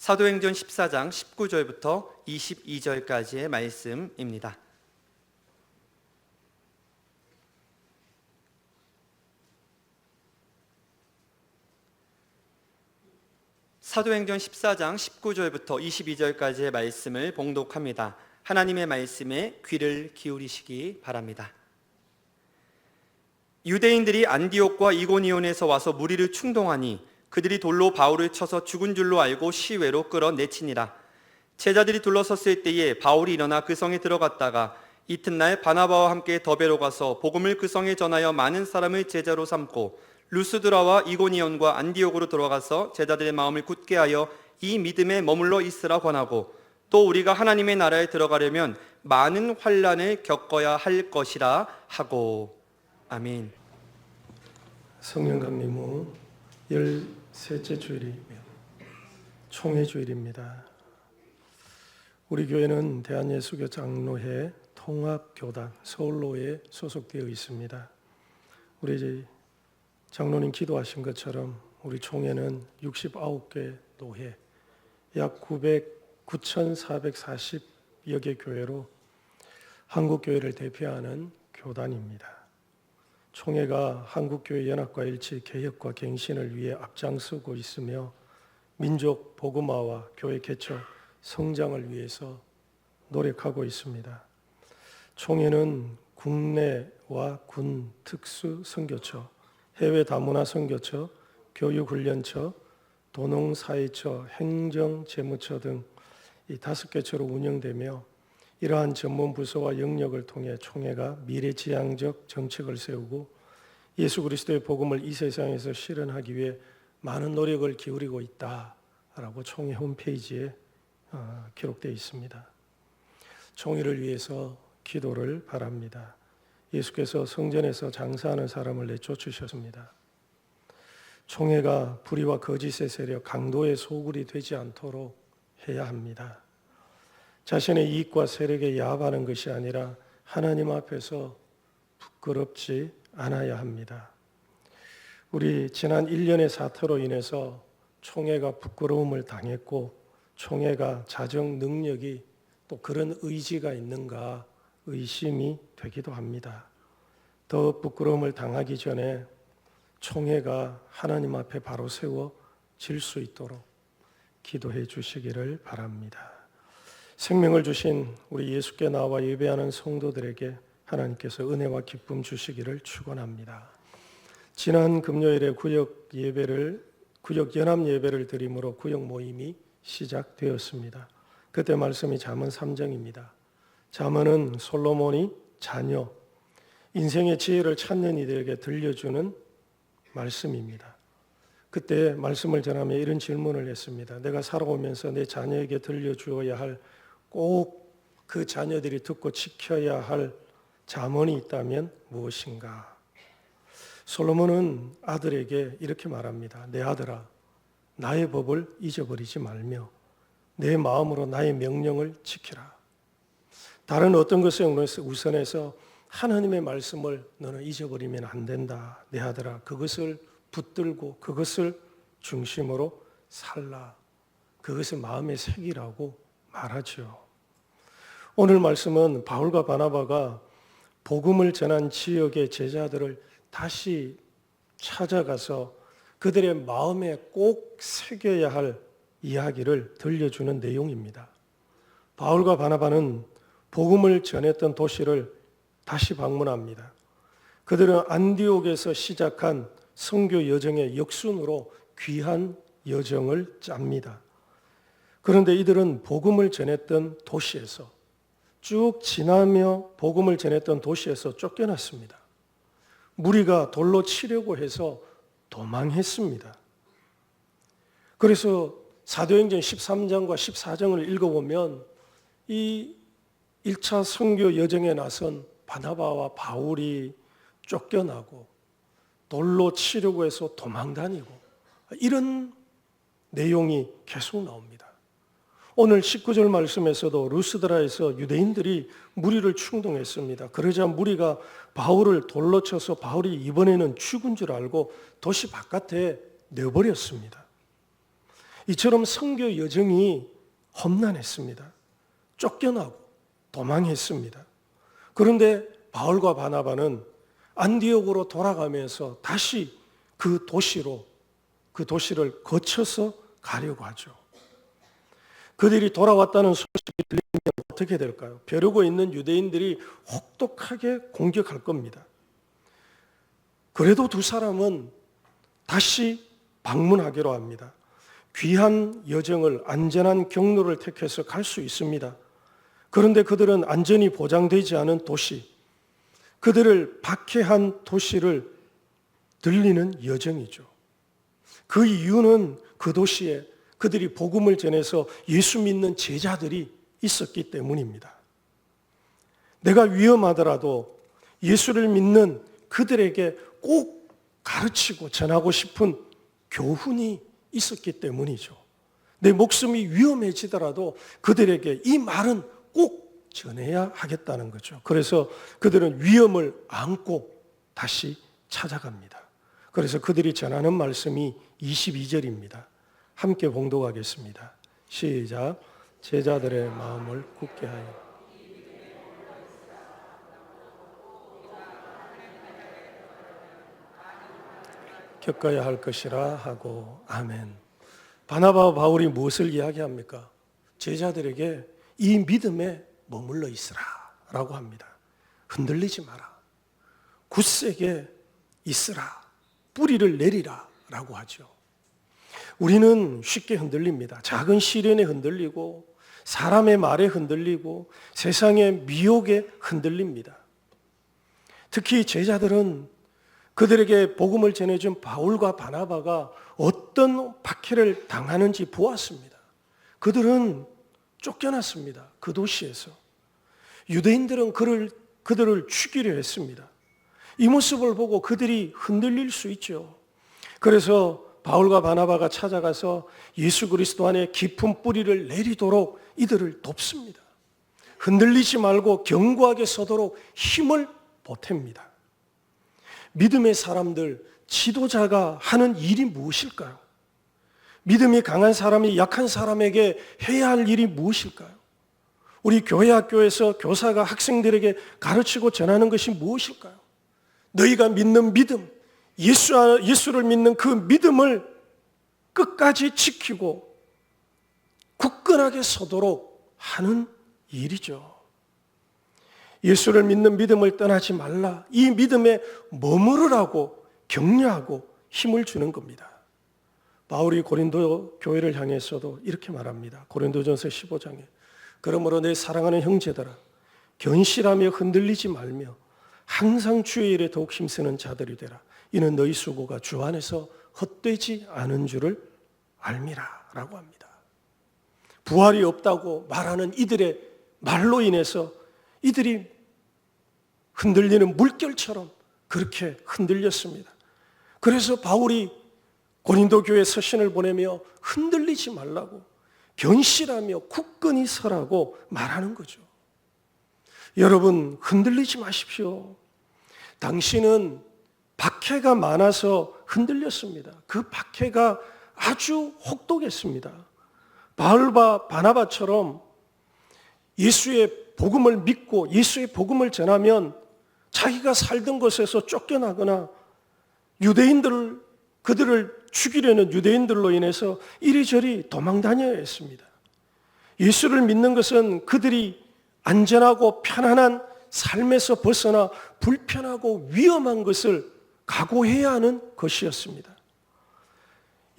사도행전 14장 19절부터 22절까지의 말씀입니다. 사도행전 14장 19절부터 22절까지의 말씀을 봉독합니다. 하나님의 말씀에 귀를 기울이시기 바랍니다. 유대인들이 안디옥과 이고니온에서 와서 무리를 충동하니 그들이 돌로 바울을 쳐서 죽은 줄로 알고 시외로 끌어내치니라. 제자들이 둘러섰을 때에 바울이 일어나 그 성에 들어갔다가 이튿날 바나바와 함께 더베로 가서 복음을 그 성에 전하여 많은 사람을 제자로 삼고 루스드라와 이고니온과 안디옥으로 들어가서 제자들의 마음을 굳게 하여 이 믿음에 머물러 있으라 권하고, 또 우리가 하나님의 나라에 들어가려면 많은 환난을 겪어야 할 것이라 하고. 아멘. 성령 강림 후 13째 주일이며 총회 주일입니다. 우리 교회는 대한예수교 장로회 통합교단 서울로에 소속되어 있습니다. 우리 장로님 기도하신 것처럼 우리 총회는 69개 노회, 약 9,440여 개 교회로 한국교회를 대표하는 교단입니다. 총회가 한국교회 연합과 일치, 개혁과 갱신을 위해 앞장서고 있으며 민족 복음화와 교회 개척, 성장을 위해서 노력하고 있습니다. 총회는 국내와 군 특수 선교처, 해외 다문화 선교처, 교육훈련처, 도농사회처, 행정재무처 등 이 5개 처로 운영되며, 이러한 전문 부서와 영역을 통해 총회가 미래지향적 정책을 세우고 예수 그리스도의 복음을 이 세상에서 실현하기 위해 많은 노력을 기울이고 있다라고 총회 홈페이지에 기록되어 있습니다. 총회를 위해서 기도를 바랍니다. 예수께서 성전에서 장사하는 사람을 내쫓으셨습니다. 총회가 불의와 거짓의 세력, 강도의 소굴이 되지 않도록 해야 합니다. 자신의 이익과 세력에 야합하는 것이 아니라 하나님 앞에서 부끄럽지 않아야 합니다. 우리 지난 1년의 사태로 인해서 총회가 부끄러움을 당했고, 총회가 자정 능력이 또 그런 의지가 있는가 의심이 되기도 합니다. 더 부끄러움을 당하기 전에 총회가 하나님 앞에 바로 세워질 수 있도록 기도해 주시기를 바랍니다. 생명을 주신 우리 예수께 나와 예배하는 성도들에게 하나님께서 은혜와 기쁨 주시기를 축원합니다. 지난 금요일에 구역 연합 예배를 드림으로 구역 모임이 시작되었습니다. 그때 말씀이 잠언 3장입니다. 잠언은 솔로몬이 자녀, 인생의 지혜를 찾는 이들에게 들려주는 말씀입니다. 그때 말씀을 전하며 이런 질문을 했습니다. 내가 살아오면서 내 자녀에게 들려주어야 할, 꼭 그 자녀들이 듣고 지켜야 할 잠언이 있다면 무엇인가? 솔로몬은 아들에게 이렇게 말합니다. 내 아들아, 나의 법을 잊어버리지 말며 내 마음으로 나의 명령을 지키라. 다른 어떤 것에 우선해서 하나님의 말씀을 너는 잊어버리면 안 된다. 내 아들아, 그것을 붙들고 그것을 중심으로 살라. 그것을 마음에 새기라고 말하죠. 오늘 말씀은 바울과 바나바가 복음을 전한 지역의 제자들을 다시 찾아가서 그들의 마음에 꼭 새겨야 할 이야기를 들려주는 내용입니다. 바울과 바나바는 복음을 전했던 도시를 다시 방문합니다. 그들은 안디옥에서 시작한 선교 여정의 역순으로 귀한 여정을 짭니다. 그런데 이들은 복음을 전했던 도시에서 쭉 지나며 복음을 전했던 도시에서 쫓겨났습니다. 무리가 돌로 치려고 해서 도망했습니다. 그래서 사도행전 13장과 14장을 읽어보면 이 1차 선교 여정에 나선 바나바와 바울이 쫓겨나고 돌로 치려고 해서 도망다니고 이런 내용이 계속 나옵니다. 오늘 19절 말씀에서도 루스드라에서 유대인들이 무리를 충동했습니다. 그러자 무리가 바울을 돌로 쳐서 바울이 이번에는 죽은 줄 알고 도시 바깥에 내버렸습니다. 이처럼 선교 여정이 험난했습니다. 쫓겨나고 도망했습니다. 그런데 바울과 바나바는 안디옥으로 돌아가면서 다시 그 도시를 거쳐서 가려고 하죠. 그들이 돌아왔다는 소식이 들리면 어떻게 될까요? 벼르고 있는 유대인들이 혹독하게 공격할 겁니다. 그래도 두 사람은 다시 방문하기로 합니다. 귀한 여정을, 안전한 경로를 택해서 갈 수 있습니다. 그런데 그들은 안전이 보장되지 않은 도시, 그들을 박해한 도시를 들리는 여정이죠. 그 이유는 그 도시에 그들이 복음을 전해서 예수 믿는 제자들이 있었기 때문입니다. 내가 위험하더라도 예수를 믿는 그들에게 꼭 가르치고 전하고 싶은 교훈이 있었기 때문이죠. 내 목숨이 위험해지더라도 그들에게 이 말은 꼭 전해야 하겠다는 거죠. 그래서 그들은 위험을 안고 다시 찾아갑니다. 그래서 그들이 전하는 말씀이 22절입니다. 함께 봉독하겠습니다. 시작. 제자들의 마음을 굳게 하여 겪어야 할 것이라 하고. 아멘. 바나바와 바울이 무엇을 이야기합니까? 제자들에게 이 믿음에 머물러 있으라 라고 합니다. 흔들리지 마라. 굳세게 있으라. 뿌리를 내리라 라고 하죠. 우리는 쉽게 흔들립니다. 작은 시련에 흔들리고 사람의 말에 흔들리고 세상의 미혹에 흔들립니다. 특히 제자들은 그들에게 복음을 전해준 바울과 바나바가 어떤 박해를 당하는지 보았습니다. 그들은 쫓겨났습니다. 그 도시에서. 유대인들은 그들을 죽이려 했습니다. 이 모습을 보고 그들이 흔들릴 수 있죠. 그래서 바울과 바나바가 찾아가서 예수 그리스도 안에 깊은 뿌리를 내리도록 이들을 돕습니다. 흔들리지 말고 견고하게 서도록 힘을 보탭니다. 믿음의 사람들, 지도자가 하는 일이 무엇일까요? 믿음이 강한 사람이 약한 사람에게 해야 할 일이 무엇일까요? 우리 교회 학교에서 교사가 학생들에게 가르치고 전하는 것이 무엇일까요? 너희가 믿는 믿음, 예수를 믿는 그 믿음을 끝까지 지키고 굳건하게 서도록 하는 일이죠. 예수를 믿는 믿음을 떠나지 말라. 이 믿음에 머무르라고 격려하고 힘을 주는 겁니다. 바울이 고린도 교회를 향해서도 이렇게 말합니다. 고린도전서 15장에 그러므로 내 사랑하는 형제들아 견실하며 흔들리지 말며 항상 주의 일에 더욱 힘쓰는 자들이 되라. 이는 너희 수고가 주 안에서 헛되지 않은 줄을 알미라 라고 합니다. 부활이 없다고 말하는 이들의 말로 인해서 이들이 흔들리는 물결처럼 그렇게 흔들렸습니다. 그래서 바울이 고린도 교회 서신을 보내며 흔들리지 말라고 견실하며 굳건히 서라고 말하는 거죠. 여러분 흔들리지 마십시오. 당신은 박해가 많아서 흔들렸습니다. 그 박해가 아주 혹독했습니다. 바울과 바나바처럼 예수의 복음을 믿고 예수의 복음을 전하면 자기가 살던 곳에서 쫓겨나거나 그들을 죽이려는 유대인들로 인해서 이리저리 도망다녀야 했습니다. 예수를 믿는 것은 그들이 안전하고 편안한 삶에서 벗어나 불편하고 위험한 것을 각오해야 하는 것이었습니다.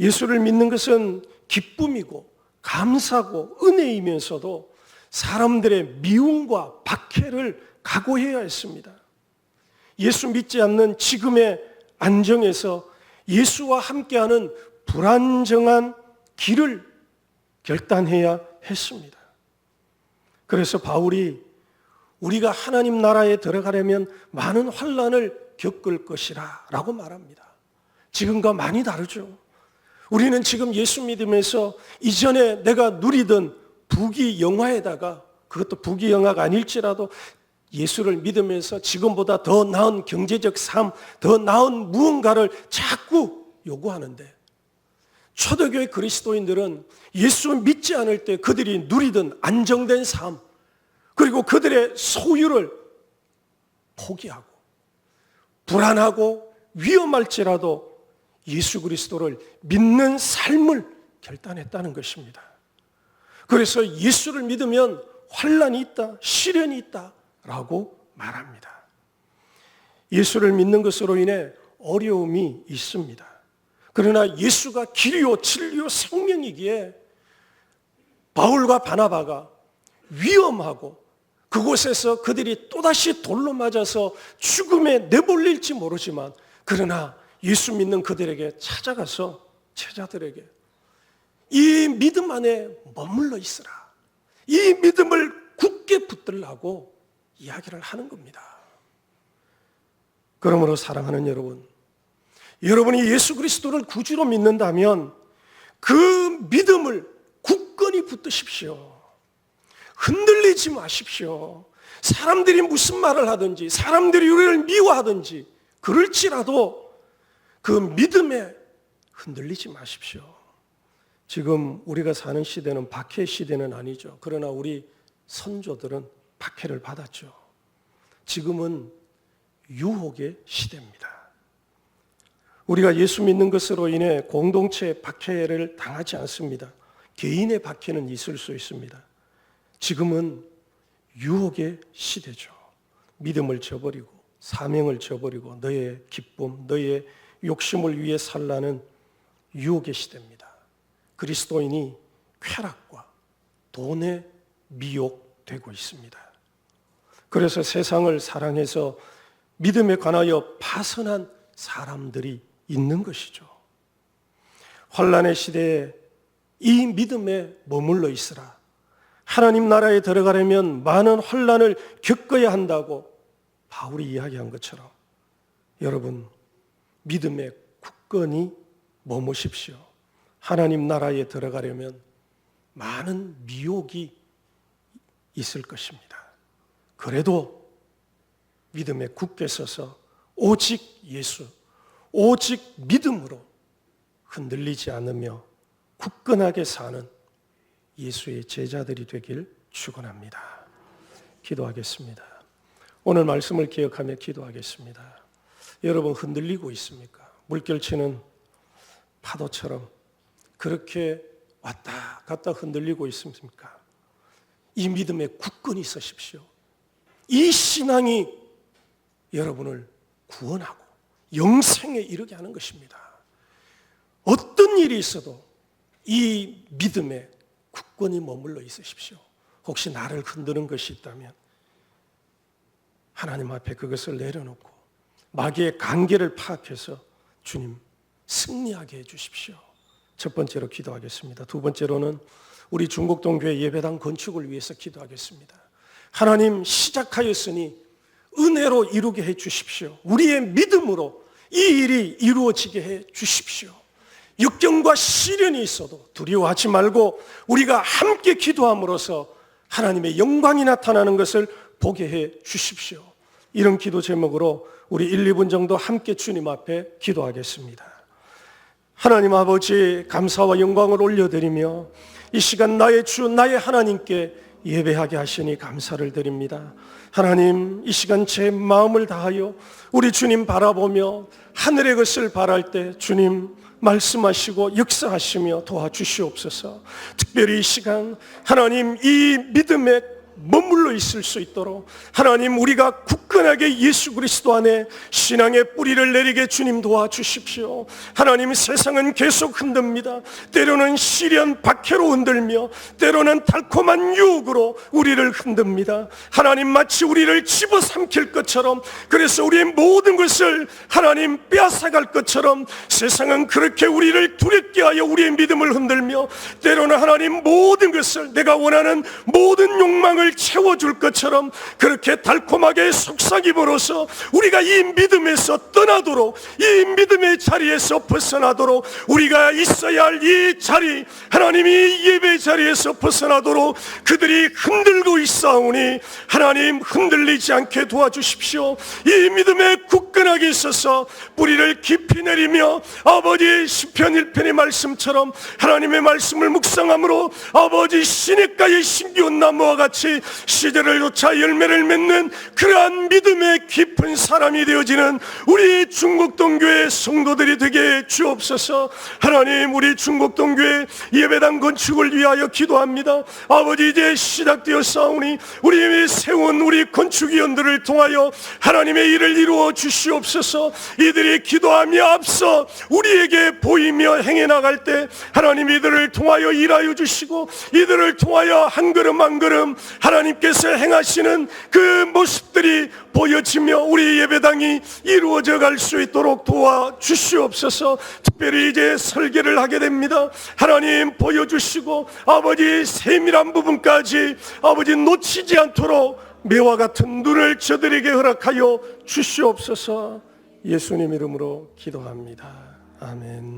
예수를 믿는 것은 기쁨이고 감사고 은혜이면서도 사람들의 미움과 박해를 각오해야 했습니다. 예수 믿지 않는 지금의 안정에서 예수와 함께하는 불안정한 길을 결단해야 했습니다. 그래서 바울이 우리가 하나님 나라에 들어가려면 많은 환난을 겪을 것이라 라고 말합니다. 지금과 많이 다르죠. 우리는 지금 예수 믿으면서 이전에 내가 누리던 부귀영화에다가 그것도 부귀영화가 아닐지라도 예수를 믿으면서 지금보다 더 나은 경제적 삶, 더 나은 무언가를 자꾸 요구하는데 초대교회 그리스도인들은 예수 믿지 않을 때 그들이 누리던 안정된 삶, 그리고 그들의 소유를 포기하고 불안하고 위험할지라도 예수 그리스도를 믿는 삶을 결단했다는 것입니다. 그래서 예수를 믿으면 환난이 있다, 시련이 있다라고 말합니다. 예수를 믿는 것으로 인해 어려움이 있습니다. 그러나 예수가 길이요 진리요 생명이기에 바울과 바나바가 위험하고 그곳에서 그들이 또다시 돌로 맞아서 죽음에 내몰릴지 모르지만, 그러나 예수 믿는 그들에게 찾아가서 제자들에게 이 믿음 안에 머물러 있으라, 이 믿음을 굳게 붙들라고 이야기를 하는 겁니다. 그러므로 사랑하는 여러분, 여러분이 예수 그리스도를 구주로 믿는다면 그 믿음을 굳건히 붙드십시오. 흔들리지 마십시오. 사람들이 무슨 말을 하든지, 사람들이 우리를 미워하든지 그럴지라도 그 믿음에 흔들리지 마십시오. 지금 우리가 사는 시대는 박해 시대는 아니죠. 그러나 우리 선조들은 박해를 받았죠. 지금은 유혹의 시대입니다. 우리가 예수 믿는 것으로 인해 공동체 박해를 당하지 않습니다. 개인의 박해는 있을 수 있습니다. 지금은 유혹의 시대죠. 믿음을 저버리고 사명을 저버리고 너의 기쁨, 너의 욕심을 위해 살라는 유혹의 시대입니다. 그리스도인이 쾌락과 돈에 미혹되고 있습니다. 그래서 세상을 사랑해서 믿음에 관하여 파선한 사람들이 있는 것이죠. 환난의 시대에 이 믿음에 머물러 있으라. 하나님 나라에 들어가려면 많은 환난을 겪어야 한다고 바울이 이야기한 것처럼 여러분 믿음에 굳건히 머무십시오. 하나님 나라에 들어가려면 많은 미혹이 있을 것입니다. 그래도 믿음에 굳게 서서 오직 예수, 오직 믿음으로 흔들리지 않으며 굳건하게 사는 예수의 제자들이 되길 축원합니다. 기도하겠습니다. 오늘 말씀을 기억하며 기도하겠습니다. 여러분 흔들리고 있습니까? 물결치는 파도처럼 그렇게 왔다 갔다 흔들리고 있습니까? 이 믿음에 굳건히 서십시오. 이 신앙이 여러분을 구원하고 영생에 이르게 하는 것입니다. 어떤 일이 있어도 이 믿음에 굳건히 머물러 있으십시오. 혹시 나를 흔드는 것이 있다면 하나님 앞에 그것을 내려놓고 마귀의 관계를 파악해서 주님 승리하게 해주십시오. 첫 번째로 기도하겠습니다. 두 번째로는 우리 중곡동교회 예배당 건축을 위해서 기도하겠습니다. 하나님 시작하였으니 은혜로 이루게 해 주십시오. 우리의 믿음으로 이 일이 이루어지게 해 주십시오. 역경과 시련이 있어도 두려워하지 말고 우리가 함께 기도함으로써 하나님의 영광이 나타나는 것을 보게 해 주십시오. 이런 기도 제목으로 우리 1, 2분 정도 함께 주님 앞에 기도하겠습니다. 하나님 아버지 감사와 영광을 올려드리며 이 시간 나의 주 나의 하나님께 예배하게 하시니 감사를 드립니다. 하나님 이 시간 제 마음을 다하여 우리 주님 바라보며 하늘의 것을 바랄 때 주님 말씀하시고 역사하시며 도와주시옵소서. 특별히 이 시간 하나님 이 믿음에 머물러 있을 수 있도록 하나님 우리가 굳건하게 예수 그리스도 안에 신앙의 뿌리를 내리게 주님 도와주십시오. 하나님 세상은 계속 흔듭니다. 때로는 시련 박해로 흔들며 때로는 달콤한 유혹으로 우리를 흔듭니다. 하나님 마치 우리를 집어삼킬 것처럼 그래서 우리의 모든 것을 하나님 빼앗아갈 것처럼 세상은 그렇게 우리를 두렵게 하여 우리의 믿음을 흔들며 때로는 하나님 모든 것을 내가 원하는 모든 욕망을 우리를 채워줄 것처럼 그렇게 달콤하게 속삭임으로써 우리가 이 믿음에서 떠나도록, 이 믿음의 자리에서 벗어나도록, 우리가 있어야 할 이 자리, 하나님이 예배 자리에서 벗어나도록 그들이 흔들고 있사오니 하나님 흔들리지 않게 도와주십시오. 이 믿음에 굳건하게 있어서 뿌리를 깊이 내리며 아버지 시편 1편의 말씀처럼 하나님의 말씀을 묵상함으로 아버지 시냇가의 신기온 나무와 같이 시절을 쫓아 열매를 맺는 그러한 믿음의 깊은 사람이 되어지는 우리 중곡동교회 성도들이 되게 주옵소서. 하나님, 우리 중곡동교회 예배당 건축을 위하여 기도합니다. 아버지, 이제 시작되었사오니 우리 세운 우리 건축위원들을 통하여 하나님의 일을 이루어 주시옵소서. 이들이 기도하며 앞서 우리에게 보이며 행해 나갈 때 하나님 이들을 통하여 일하여 주시고 이들을 통하여 한 걸음 한 걸음 하나님께서 행하시는 그 모습들이 보여지며 우리 예배당이 이루어져 갈 수 있도록 도와주시옵소서. 특별히 이제 설계를 하게 됩니다. 하나님 보여주시고 아버지 세밀한 부분까지 아버지 놓치지 않도록 매와 같은 눈을 저들에게 허락하여 주시옵소서. 예수님 이름으로 기도합니다. 아멘.